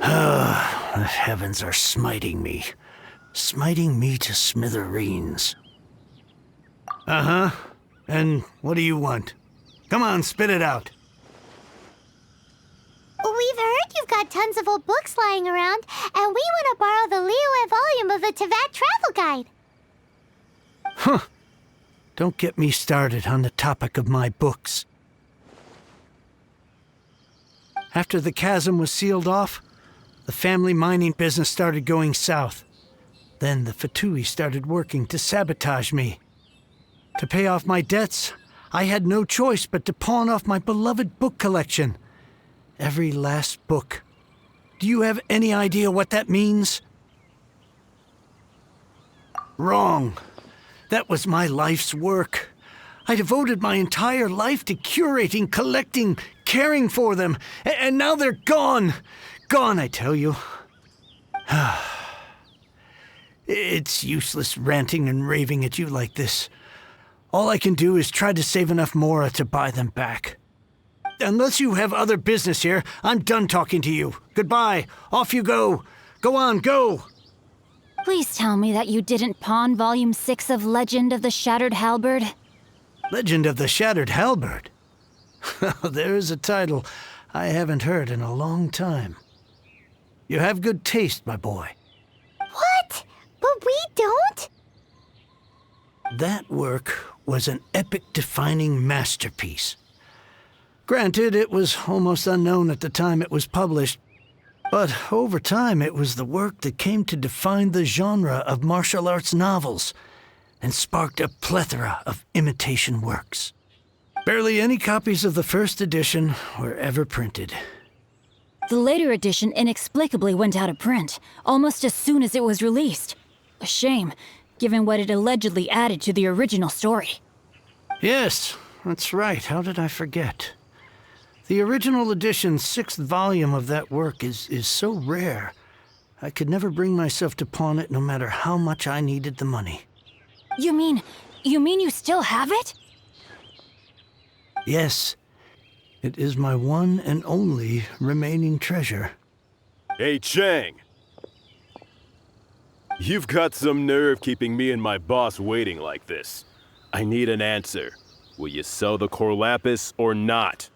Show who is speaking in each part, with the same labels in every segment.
Speaker 1: The heavens are smiting me to smithereens. Uh-huh. And what do you want? Come on, spit it out.
Speaker 2: We've heard you've got tons of old books lying around, and we want to borrow the Liyue volume of the Teyvat Travel Guide.
Speaker 1: Huh. Don't get me started on the topic of my books. After the chasm was sealed off, the family mining business started going south. Then the f2p started working to sabotage me. To pay off my debts, I had no choice but to pawn off my beloved book collection. Every last book. Do you have any idea what that means? Wrong. That was my life's work. I devoted my entire life to curating, collecting, caring for them, and now they're gone. Gone, I tell you. It's useless ranting and raving at you like this. All I can do is try to save enough mora to buy them back. Unless you have other business here, I'm done talking to you. Goodbye. Off you go. Go on, go.
Speaker 3: Please tell me that you didn't pawn Volume 6 of Legend of the Shattered Halberd.
Speaker 1: Legend of the Shattered Halberd? There's a title I haven't heard in a long time. You have good taste, my boy.
Speaker 2: What? But we don't?
Speaker 1: That work was an epic-defining masterpiece. Granted, it was almost unknown at the time it was published, but over time it was the work that came to define the genre of martial arts novels and sparked a plethora of imitation works. Barely any copies of the first edition were ever printed.
Speaker 3: The later edition inexplicably went out of print, almost as soon as it was released. A shame, given what it allegedly added to the original story.
Speaker 1: Yes, that's right. How did I forget? The original edition's 6th volume of that work is so rare, I could never bring myself to pawn it no matter how much I needed the money.
Speaker 3: You mean you still have it?
Speaker 1: Yes. It is my one and only remaining treasure.
Speaker 4: Hey, Chang! You've got some nerve keeping me and my boss waiting like this. I need an answer. Will you sell the core lapis or not?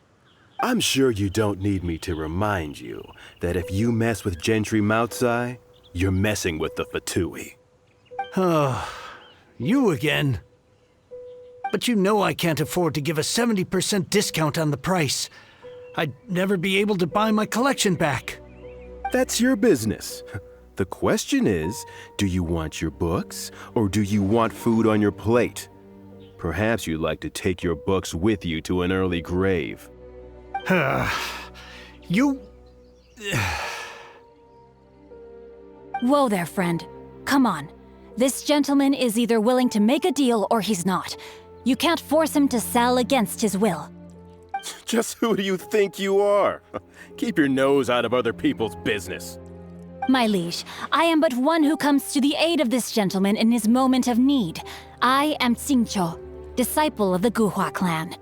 Speaker 4: I'm sure you don't need me to remind you that if you mess with Gentry Moutsai, you're messing with the f2p.
Speaker 1: Oh, you again. But you know I can't afford to give a 70% discount on the price. I'd never be able to buy my collection back.
Speaker 4: That's your business. The question is, do you want your books, or do you want food on your plate? Perhaps you'd like to take your books with you to an early grave.
Speaker 1: You...
Speaker 3: Whoa there, friend. Come on. This gentleman is either willing to make a deal or he's not. You can't force him to sell against his will.
Speaker 4: Just who do you think you are? Keep your nose out of other people's business.
Speaker 3: My liege, I am but one who comes to the aid of this gentleman in his moment of need. I am xingqiu, disciple of the Guhua clan.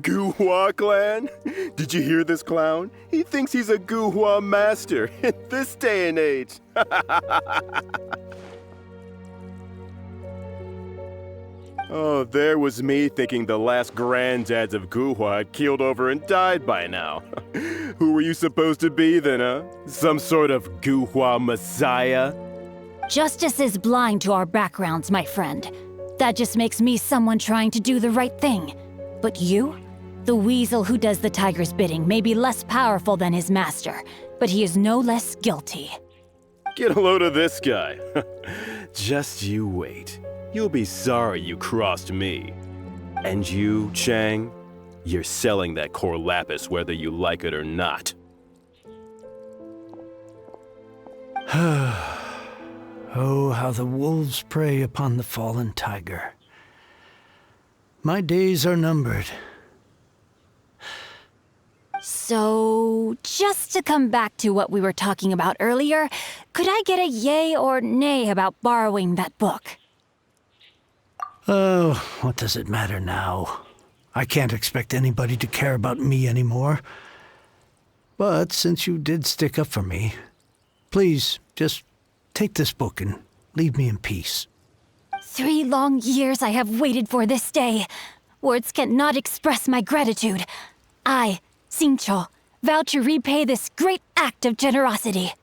Speaker 4: Guhua clan? Did you hear this clown? He thinks he's a Guhua master in this day and age. Oh, there was me thinking the last granddads of Guhua had keeled over and died by now. Who were you supposed to be then, huh? Some sort of Guhua messiah?
Speaker 3: Justice is blind to our backgrounds, my friend. That just makes me someone trying to do the right thing. But you? The weasel who does the tiger's bidding may be less powerful than his master, but he is no less guilty.
Speaker 4: Get a load of this guy. Just you wait. You'll be sorry you crossed me. And you, Chang, you're selling that core lapis whether you like it or not.
Speaker 1: Oh, how the wolves prey upon the fallen tiger. My days are numbered.
Speaker 3: So, just to come back to what we were talking about earlier, could I get a yay or nay about borrowing that book?
Speaker 1: Oh, what does it matter now? I can't expect anybody to care about me anymore. But since you did stick up for me, please just take this book and leave me in peace.
Speaker 3: 3 long years I have waited for this day. Words cannot express my gratitude. I, xingqiu, vow to repay this great act of generosity.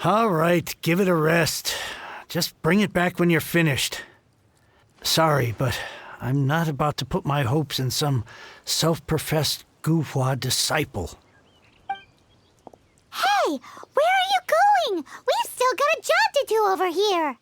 Speaker 1: All right, give it a rest. Just bring it back when you're finished. Sorry, but I'm not about to put my hopes in some self-professed Guhua disciple.
Speaker 2: Hey, where are you going? We've still got a job to do over here.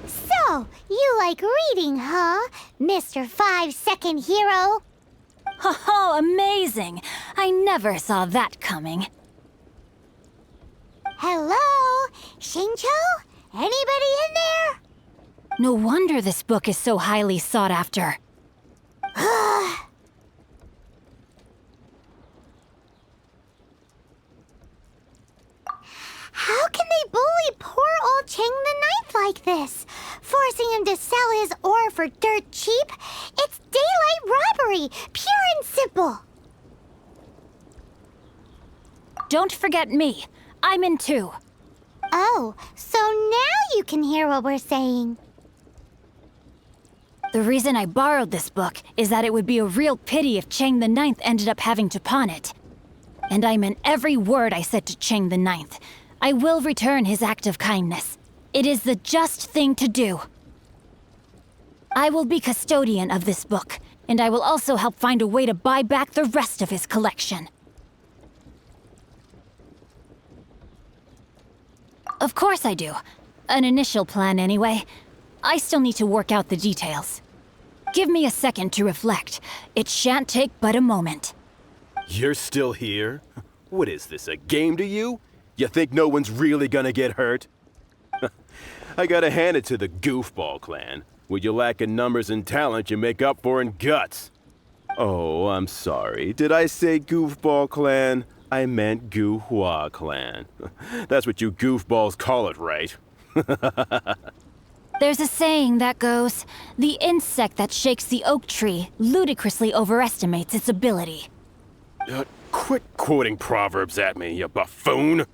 Speaker 2: So, you like reading, huh, Mr. 5-second hero?
Speaker 3: Oh, amazing! I never saw that coming.
Speaker 2: Hello? xingqiu? Anybody in there?
Speaker 3: No wonder this book is so highly sought after.
Speaker 2: How can they bully poor old Cheng the Ninth like this? Forcing him to sell his ore for dirt cheap? It's daylight robbery, pure and simple.
Speaker 3: Don't forget me. I'm in too.
Speaker 2: Oh, so now you can hear what we're saying.
Speaker 3: The reason I borrowed this book is that it would be a real pity if Cheng the Ninth ended up having to pawn it. And I meant every word I said to Cheng the Ninth. I will return his act of kindness. It is the just thing to do. I will be custodian of this book, and I will also help find a way to buy back the rest of his collection. Of course I do. An initial plan anyway. I still need to work out the details. Give me a second to reflect. It shan't take but a moment.
Speaker 4: You're still here? What is this, a game to you? You think no one's really gonna get hurt? I gotta hand it to the Goofball clan. What you lack in numbers and talent, you make up for in guts. Oh, I'm sorry. Did I say Goofball clan? I meant Guhua clan. That's what you goofballs call it, right?
Speaker 3: There's a saying that goes, the insect that shakes the oak tree ludicrously overestimates its ability.
Speaker 4: Quit quoting proverbs at me, you buffoon!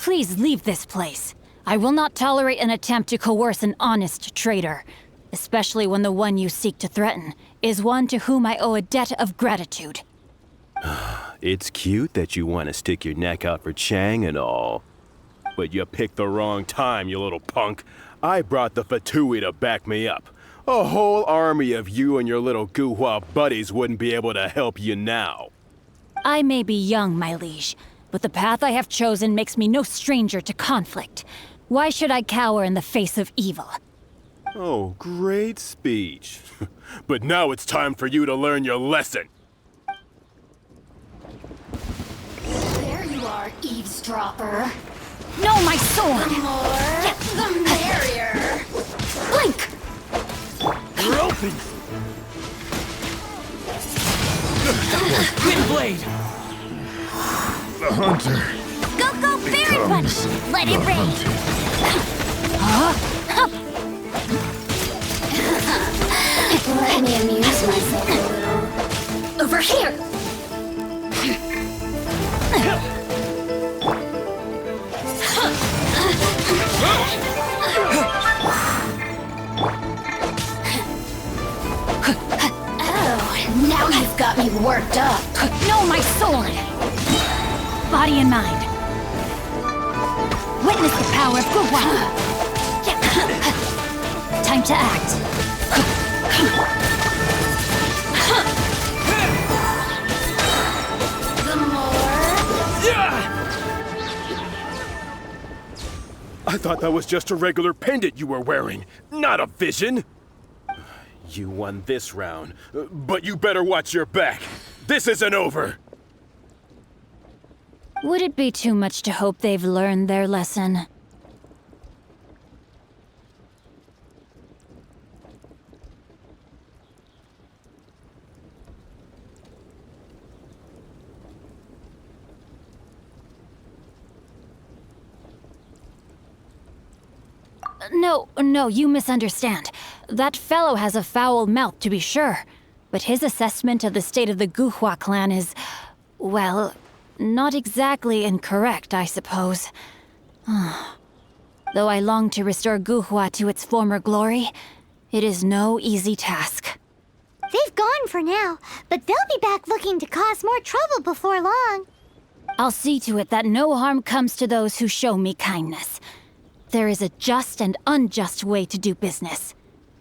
Speaker 3: Please leave this place. I will not tolerate an attempt to coerce an honest trader, especially when the one you seek to threaten is one to whom I owe a debt of gratitude.
Speaker 4: It's cute that you want to stick your neck out for Chang and all. But you picked the wrong time, you little punk. I brought the f2p to back me up. A whole army of you and your little Guhua buddies wouldn't be able to help you now.
Speaker 3: I may be young, my liege, but the path I have chosen makes me no stranger to conflict. Why should I cower in the face of evil?
Speaker 4: Oh, great speech. But now it's time for you to learn your lesson.
Speaker 5: There you are, eavesdropper.
Speaker 3: No, my sword!
Speaker 5: The more, the merrier.
Speaker 3: Blink!
Speaker 1: You're open! Wind blade!
Speaker 6: The hunter.
Speaker 2: Go, go, Fairy Punch! Let it rain!
Speaker 5: Let me amuse myself a little. Over here! Oh, now you've got me worked up.
Speaker 3: No, my sword! Body and mind. Witness the power of Guhua. Time to act.
Speaker 5: The more...
Speaker 4: I thought that was just a regular pendant you were wearing, not a vision. You won this round, but you better watch your back. This isn't over.
Speaker 3: Would it be too much to hope they've learned their lesson? No, you misunderstand. That fellow has a foul mouth, to be sure. But his assessment of the state of the Guhua clan is, well, not exactly incorrect, I suppose. Though I long to restore Guhua to its former glory, it is no easy task.
Speaker 2: They've gone for now, but they'll be back looking to cause more trouble before long.
Speaker 3: I'll see to it that no harm comes to those who show me kindness. There is a just and unjust way to do business,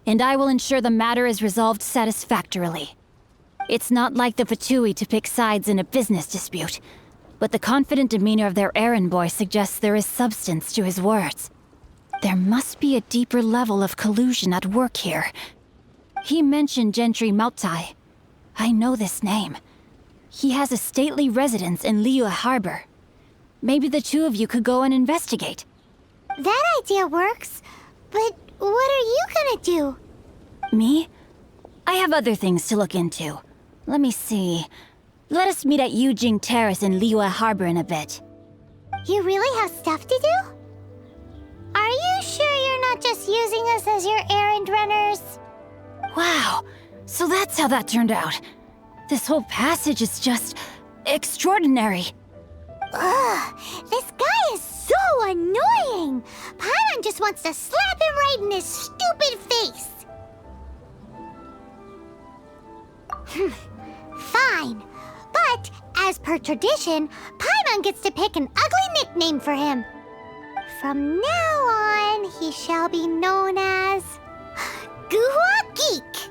Speaker 3: and I will ensure the matter is resolved satisfactorily. It's not like the f2p to pick sides in a business dispute, but the confident demeanor of their errand boy suggests there is substance to his words. There must be a deeper level of collusion at work here. He mentioned Gentry Mautai. I know this name. He has a stately residence in Liyue Harbor. Maybe the two of you could go and investigate.
Speaker 2: That idea works, but what are you gonna do?
Speaker 3: Me? I have other things to look into. Let me see. Let us meet at Yujing Terrace in Liyue Harbor in a bit.
Speaker 2: You really have stuff to do? Are you sure you're not just using us as your errand runners?
Speaker 3: Wow, so that's how that turned out. This whole passage is just extraordinary.
Speaker 2: Ugh, this guy is so annoying! Paimon just wants to slap him right in his stupid face! Fine. But, as per tradition, Paimon gets to pick an ugly nickname for him. From now on, he shall be known as... Guhua Geek!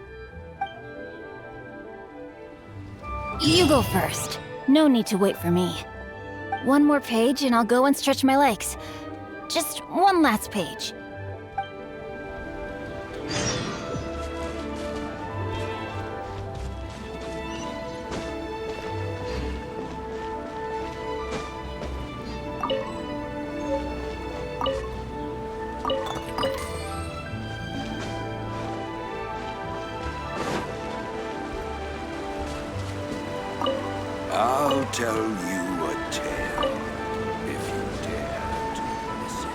Speaker 3: You go first. No need to wait for me. One more page and I'll go and stretch my legs. Just one last page.
Speaker 7: I'll tell you a tale, if you dare to listen.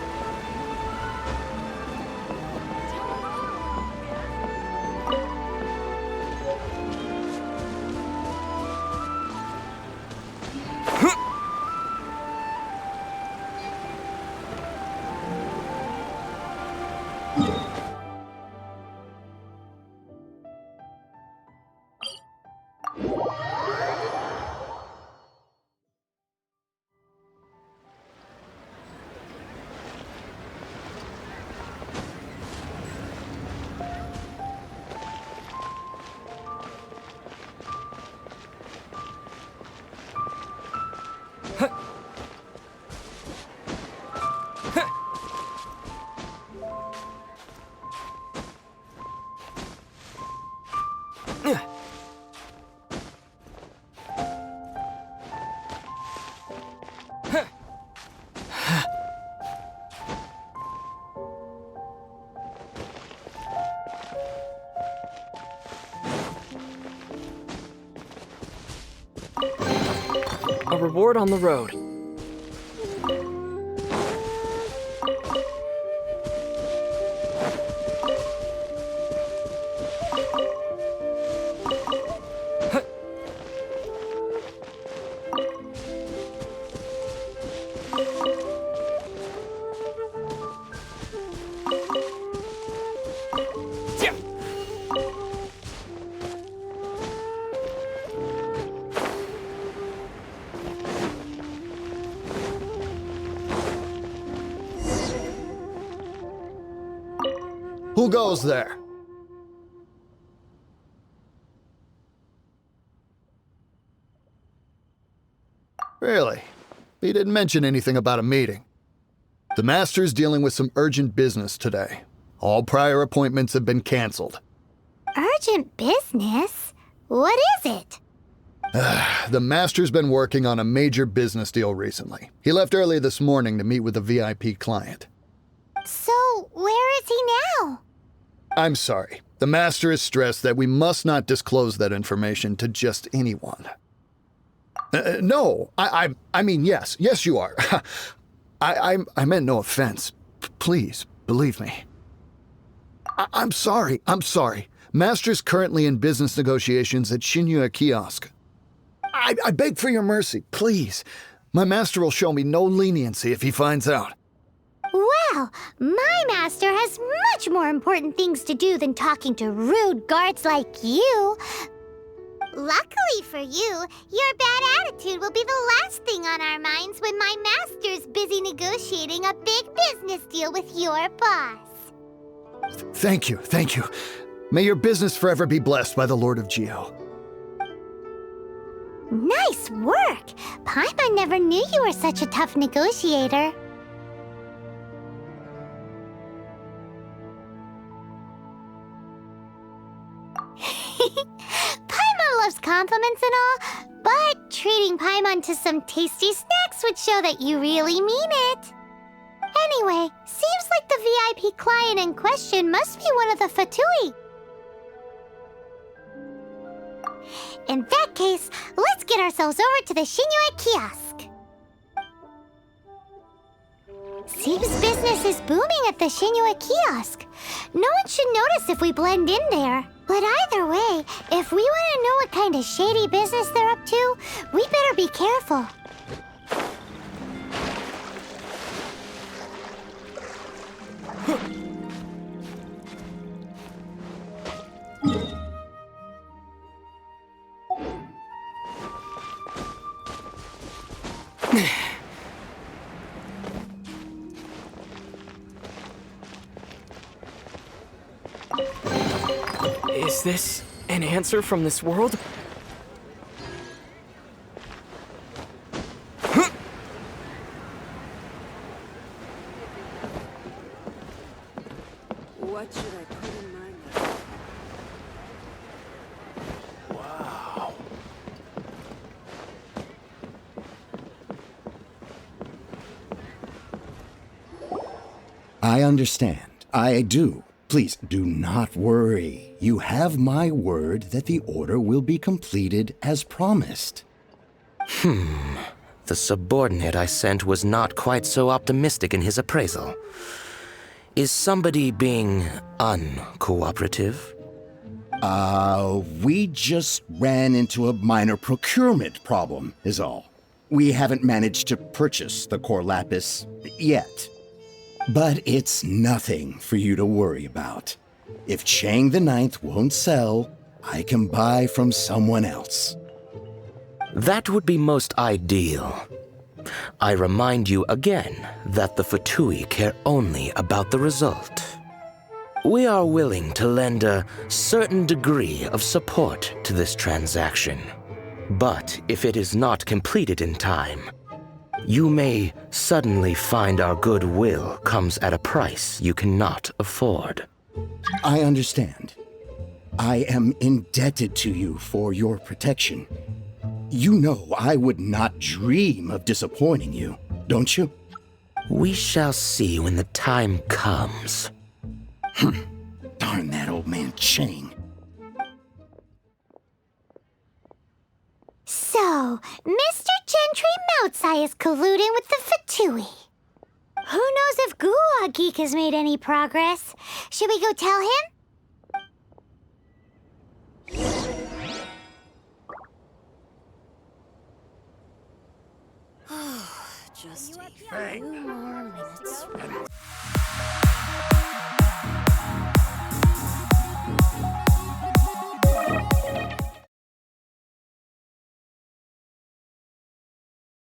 Speaker 8: A reward on the road.
Speaker 9: Who goes there? Really? He didn't mention anything about a meeting.
Speaker 6: The Master's dealing with some urgent business today. All prior appointments have been canceled.
Speaker 2: Urgent business? What is it?
Speaker 6: The Master's been working on a major business deal recently. He left early this morning to meet with a VIP client.
Speaker 2: So, where is he now?
Speaker 6: I'm sorry. The Master has stressed that we must not disclose that information to just anyone. No, I mean, yes. Yes, you are. I meant no offense. Please, believe me. I'm sorry. Master's currently in business negotiations at xingqiu Kiosk. I beg for your mercy, please. My master will show me no leniency if he finds out.
Speaker 2: Well, my master has much more important things to do than talking to rude guards like you. Luckily for you, your bad attitude will be the last thing on our minds when my master's busy negotiating a big business deal with your boss.
Speaker 6: Thank you. May your business forever be blessed by the Lord of Geo.
Speaker 2: Nice work! Paimon never knew you were such a tough negotiator. Paimon loves compliments and all, but treating Paimon to some tasty snacks would show that you really mean it. Anyway, seems like the VIP client in question must be one of the f2p. In that case, let's get ourselves over to the xingqiu Kiosk. Seems business is booming at the xingqiu Kiosk. No one should notice if we blend in there. But either way, if we want to know what kind of shady business they're up to, we better be careful.
Speaker 8: Is this an answer from this world?
Speaker 5: What should I put in my mouth?
Speaker 4: Wow.
Speaker 9: I understand. I do. Please do not worry. You have my word that the order will be completed as promised.
Speaker 10: The subordinate I sent was not quite so optimistic in his appraisal. Is somebody being uncooperative?
Speaker 9: We just ran into a minor procurement problem, is all. We haven't managed to purchase the core lapis yet. But it's nothing for you to worry about. If Chang the Ninth won't sell, I can buy from someone else.
Speaker 10: That would be most ideal. I remind you again that the f2p care only about the result. We are willing to lend a certain degree of support to this transaction. But if it is not completed in time, you may suddenly find our goodwill comes at a price you cannot afford.
Speaker 9: I understand. I am indebted to you for your protection. You know I would not dream of disappointing you, don't you?
Speaker 10: We shall see when the time comes.
Speaker 9: Darn that old man Chang.
Speaker 2: So, Mr. Gentry Moutsai is colluding with the f2p. Who knows if Guwa Geek has made any progress? Should we go tell him?
Speaker 5: Just a few more